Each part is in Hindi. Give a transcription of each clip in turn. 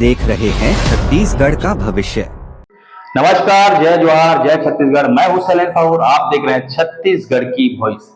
देख रहे हैं छत्तीसगढ़ का भविष्य। नमस्कार, जय जवाहर, जय छत्तीसगढ़। मैं हूं शैलेंद्र साहू, आप देख रहे हैं छत्तीसगढ़ की वॉइस।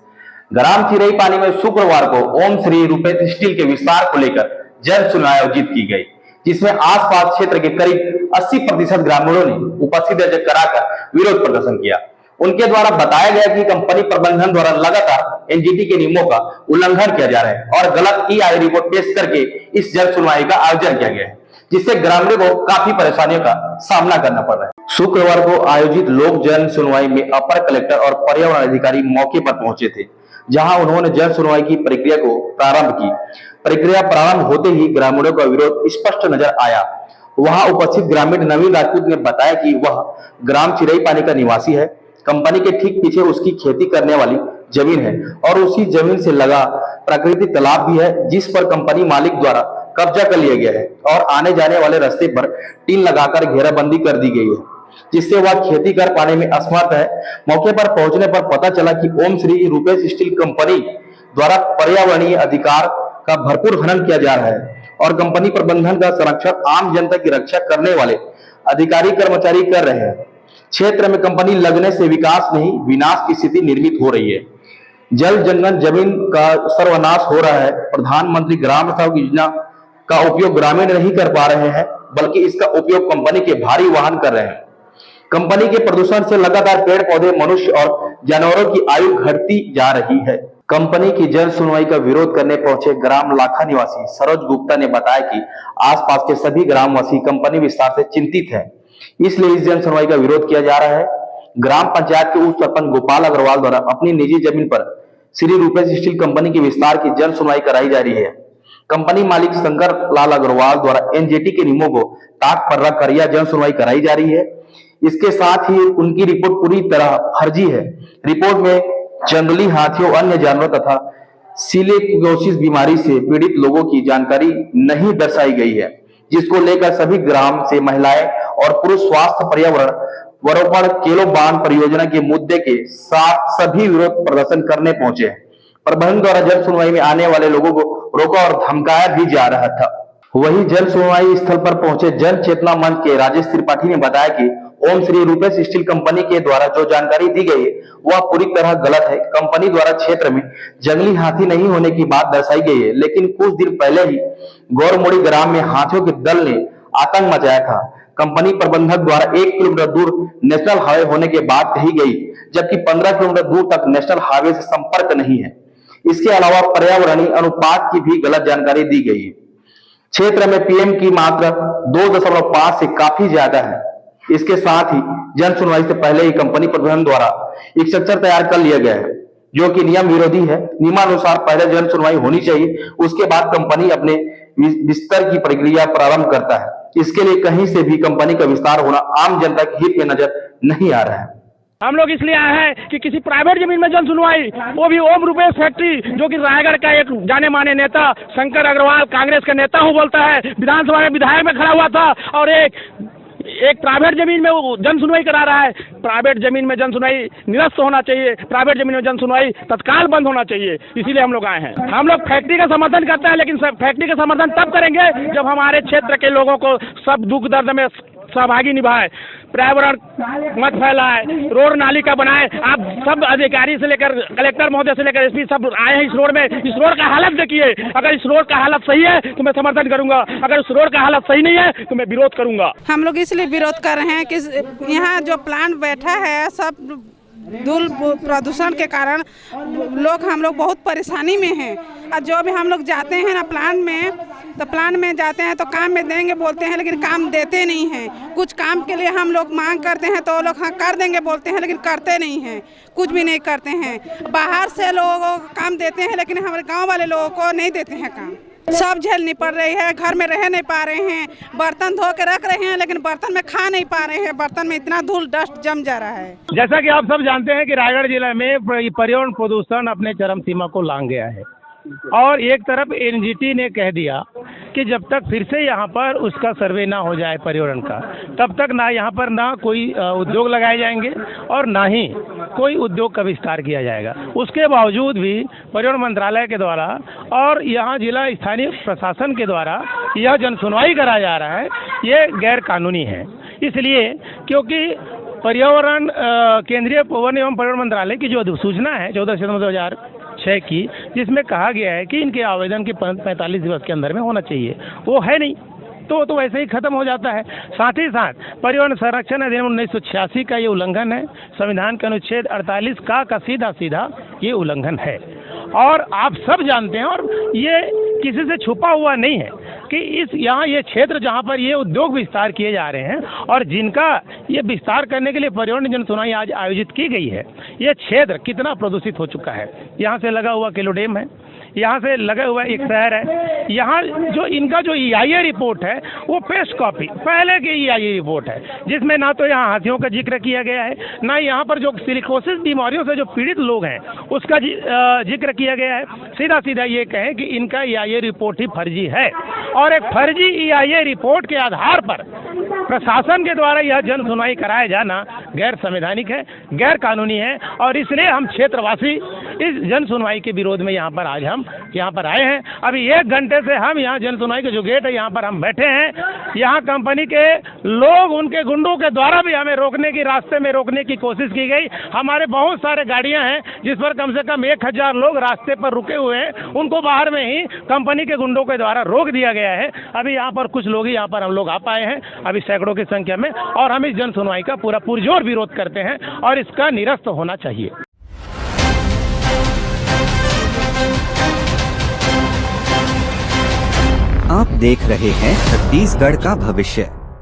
ग्राम चिरई पानी में शुक्रवार को ओम श्री रूपेश स्टील के विस्तार को लेकर जन सुनवाई आयोजित की गई, जिसमें आसपास क्षेत्र के करीब 80% ग्रामीणों ने उपस्थिति कराकर विरोध प्रदर्शन किया। उनके द्वारा बताया गया कि कंपनी प्रबंधन द्वारा लगातार एनजीटी के नियमों का उल्लंघन किया जा रहा है और गलत ईआई रिपोर्ट पेश करके इस जन सुनवाई का आयोजन किया गया है, जिससे ग्रामीणों को काफी परेशानियों का सामना करना पड़ रहा है। शुक्रवार को आयोजित लोक जन सुनवाई में अपर कलेक्टर और पर्यावरण अधिकारी मौके पर पहुंचे थे, जहां उन्होंने जन सुनवाई की प्रक्रिया को प्रारंभ की। प्रक्रिया प्रारंभ होते ही ग्रामीणों का विरोध स्पष्ट नजर आया। वहां उपस्थित ग्रामीण नवीन राजपूत ने बताया कि वह ग्राम चिरई पानी का निवासी है। कंपनी के ठीक पीछे उसकी खेती करने वाली जमीन है और उसी जमीन से लगा प्राकृतिक तालाब भी है, जिस पर कंपनी मालिक द्वारा कब्जा कर लिया गया है और आने जाने वाले रास्ते पर टीन लगाकर घेराबंदी कर दी गई है, जिससे वह खेती कर पाने में असमर्थ है। मौके पर पहुंचने पर पता चला कि ओम श्री रूपेश स्टील कंपनी द्वारा पर्यावरणीय अधिकार का भरपूर हनन किया जा रहा है और कंपनी प्रबंधन का संरक्षण आम जनता की रक्षा करने वाले अधिकारी कर्मचारी कर रहे हैं। क्षेत्र में कंपनी लगने से विकास नहीं, विनाश की स्थिति निर्मित हो रही है। जल जंगल जमीन का सर्वनाश हो रहा है। प्रधानमंत्री ग्राम सड़क योजना का उपयोग ग्रामीण नहीं कर पा रहे हैं, बल्कि इसका उपयोग कंपनी के भारी वाहन कर रहे हैं। कंपनी के प्रदूषण से लगातार पेड़ पौधे, मनुष्य और जानवरों की आयु घटती जा रही है। कंपनी की जन सुनवाई का विरोध करने पहुंचे ग्राम लाखा निवासी सरोज गुप्ता ने बताया कि आसपास के सभी ग्रामवासी कंपनी विस्तार से चिंतित है, इसलिए इस जन सुनवाई का विरोध किया जा रहा है। ग्राम पंचायत के उप सरपंच गोपाल अग्रवाल द्वारा अपनी निजी जमीन पर श्री रूपेश स्टील कंपनी के विस्तार की जन सुनवाई कराई जा रही है। कंपनी मालिक शंकर लाल अग्रवाल द्वारा एनजीटी के नियमों को ताक पर रखकर यह जन सुनवाई कराई जा रही है। इसके साथ ही उनकी रिपोर्ट पूरी तरह फर्जी है। रिपोर्ट में जंगली हाथियों, अन्य जानवरों तथा सिलिकोसिस बीमारी से पीड़ित लोगों की जानकारी नहीं दर्शाई गई है, जिसको लेकर सभी ग्राम से महिलाएं और पुरुष स्वास्थ्य, पर्यावरण, वरोपण, केलो बांध परियोजना के मुद्दे के साथ सभी विरोध प्रदर्शन करने पहुंचे हैं। प्रबंधन द्वारा जन सुनवाई में आने वाले लोगों को रोका और धमकाया भी जा रहा था। वहीं जन सुनवाई स्थल पर पहुंचे जन चेतना मंच के राजेश त्रिपाठी ने बताया कि ओम श्री रूपेश स्टील कंपनी के द्वारा जो जानकारी दी गई है वह पूरी तरह गलत है। कंपनी द्वारा क्षेत्र में जंगली हाथी नहीं होने की बात दर्शाई गई है, लेकिन कुछ दिन पहले ही गौरमोड़ी ग्राम में हाथियों के दल ने आतंक मचाया था। कंपनी प्रबंधक द्वारा 1 किलोमीटर दूर नेशनल हाईवे होने की बात कही गई, जबकि 15 किलोमीटर दूर तक नेशनल हाईवे से संपर्क नहीं है। इसके अलावा पर्यावरणीय अनुपात की भी गलत जानकारी दी गई है। क्षेत्र में पीएम की मात्रा 2.5 से काफी ज्यादा है। इसके साथ ही जन सुनवाई से पहले ही कंपनी प्रबंधन द्वारा एक स्ट्रक्चर तैयार कर लिया गया है, जो कि नियम विरोधी है। नियमानुसार पहले जन सुनवाई होनी चाहिए, उसके बाद कंपनी अपने विस्तार की प्रक्रिया प्रारंभ करता है। इसके लिए कहीं से भी कंपनी का विस्तार होना आम जनता के हित में नजर नहीं आ रहा है। हम लोग इसलिए आए हैं कि किसी प्राइवेट जमीन में जन सुनवाई, वो भी ओम रूपेश फैक्ट्री, जो कि रायगढ़ का एक जाने माने नेता शंकर अग्रवाल, कांग्रेस का नेता हूँ बोलता है, विधानसभा में विधायक में खड़ा हुआ था और एक प्राइवेट जमीन में वो जन सुनवाई करा रहा है। प्राइवेट जमीन में जन सुनवाई निरस्त होना चाहिए, प्राइवेट जमीन में जन सुनवाई तत्काल बंद होना चाहिए। इसीलिए हम लोग आए हैं। हम लोग फैक्ट्री का समर्थन करते हैं, लेकिन फैक्ट्री का समर्थन तब करेंगे जब हमारे क्षेत्र के लोगों को सब दुख दर्द में सहभागी निभाए, पर्यावरण मत फैलाए, रोड नाली का बनाए। आप सब अधिकारी से लेकर कलेक्टर महोदय से लेकर एसपी सब आए हैं इस रोड में। इस रोड का हालत देखिए। अगर इस रोड का हालत सही है तो मैं समर्थन करूंगा, अगर इस रोड का हालत सही नहीं है तो मैं विरोध करूंगा। हम लोग इसलिए विरोध कर रहे हैं कि यहाँ जो प्लांट बैठा है सब धूल प्रदूषण के कारण हम लोग बहुत परेशानी में हैं। और जो भी हम लोग जाते हैं ना प्लांट में जाते हैं तो काम में देंगे बोलते हैं, लेकिन काम देते नहीं हैं। कुछ काम के लिए हम लोग मांग करते हैं तो वो लोग हाँ कर देंगे बोलते हैं, लेकिन करते नहीं हैं, कुछ भी नहीं करते हैं। बाहर से लोगों को काम देते हैं, लेकिन हमारे गाँव वाले लोगों को नहीं देते हैं काम। सब झेलनी पड़ रही है, घर में रह नहीं पा रहे हैं, बर्तन धो के रख रहे हैं लेकिन बर्तन में खा नहीं पा रहे हैं, बर्तन में इतना धूल डस्ट जम जा रहा है। जैसा कि आप सब जानते हैं कि रायगढ़ जिले में पर्यावरण प्रदूषण अपने चरम सीमा को लांघ गया है और एक तरफ एनजीटी ने कह दिया कि जब तक फिर से यहाँ पर उसका सर्वे ना हो जाए पर्यावरण का, तब तक ना यहाँ पर ना कोई उद्योग लगाए जाएंगे और ना ही कोई उद्योग का विस्तार किया जाएगा। उसके बावजूद भी पर्यावरण मंत्रालय के द्वारा और यहाँ जिला स्थानीय प्रशासन के द्वारा यह जन सुनवाई करा जा रहा है ये गैर कानूनी है। इसलिए क्योंकि पर्यावरण केंद्रीय वन एवं पर्यावरण मंत्रालय की जो अधिसूचना है 14 सितंबर 2006 की, जिसमें कहा गया है कि इनके आवेदन के 45 दिवस के अंदर में होना चाहिए, वो है नहीं, तो वैसे ही खत्म हो जाता है। साथ ही साथ पर्यावरण संरक्षण अधिनियम 1986 का ये उल्लंघन है, संविधान के अनुच्छेद 48 का सीधा ये उल्लंघन है। और आप सब जानते हैं, और ये किसी से छुपा हुआ नहीं है कि यहाँ ये क्षेत्र जहाँ पर ये उद्योग विस्तार किए जा रहे हैं और जिनका ये विस्तार करने के लिए पर्यावरण जन सुनवाई आज आयोजित की गई है, ये क्षेत्र कितना प्रदूषित हो चुका है। यहाँ से लगा हुआ किलो डैम है, यहाँ से लगा हुआ एक शहर है, यहाँ जो इनका जो EIA रिपोर्ट है वो पेस्ट कॉपी पहले की EIA रिपोर्ट है, जिसमें ना तो यहाँ हाथियों का जिक्र किया गया है, ना यहाँ पर जो सिलिकोसिस बीमारियों से जो पीड़ित लोग हैं उसका जिक्र किया गया है। सीधा ये कहें कि इनका EIA रिपोर्ट ही फर्जी है, और एक फर्जी EIA रिपोर्ट के आधार पर प्रशासन के द्वारा यह जन सुनवाई कराया जाना गैर संवैधानिक है, गैर कानूनी है। और इसलिए हम क्षेत्रवासी इस जन सुनवाई के विरोध में यहाँ पर आज हम यहाँ पर आए हैं। अभी 1 घंटे से हम यहाँ जन सुनवाई के जो गेट है यहाँ पर हम बैठे हैं। यहाँ कंपनी के लोग, उनके गुंडों के द्वारा भी हमें रोकने की, रास्ते में रोकने की कोशिश की गई। हमारे बहुत सारे गाड़ियाँ हैं जिस पर कम से कम 1000 लोग रास्ते पर रुके हुए हैं, उनको बाहर में ही कंपनी के गुंडों के द्वारा रोक दिया गया है। अभी यहाँ पर कुछ लोग ही यहाँ पर हम लोग आ पाए हैं, अभी सैकड़ों की संख्या में, और हम इस जन सुनवाई का पूरा पुरजोर विरोध करते हैं और इसका निरस्त होना चाहिए। आप देख रहे हैं छत्तीसगढ़ का भविष्य।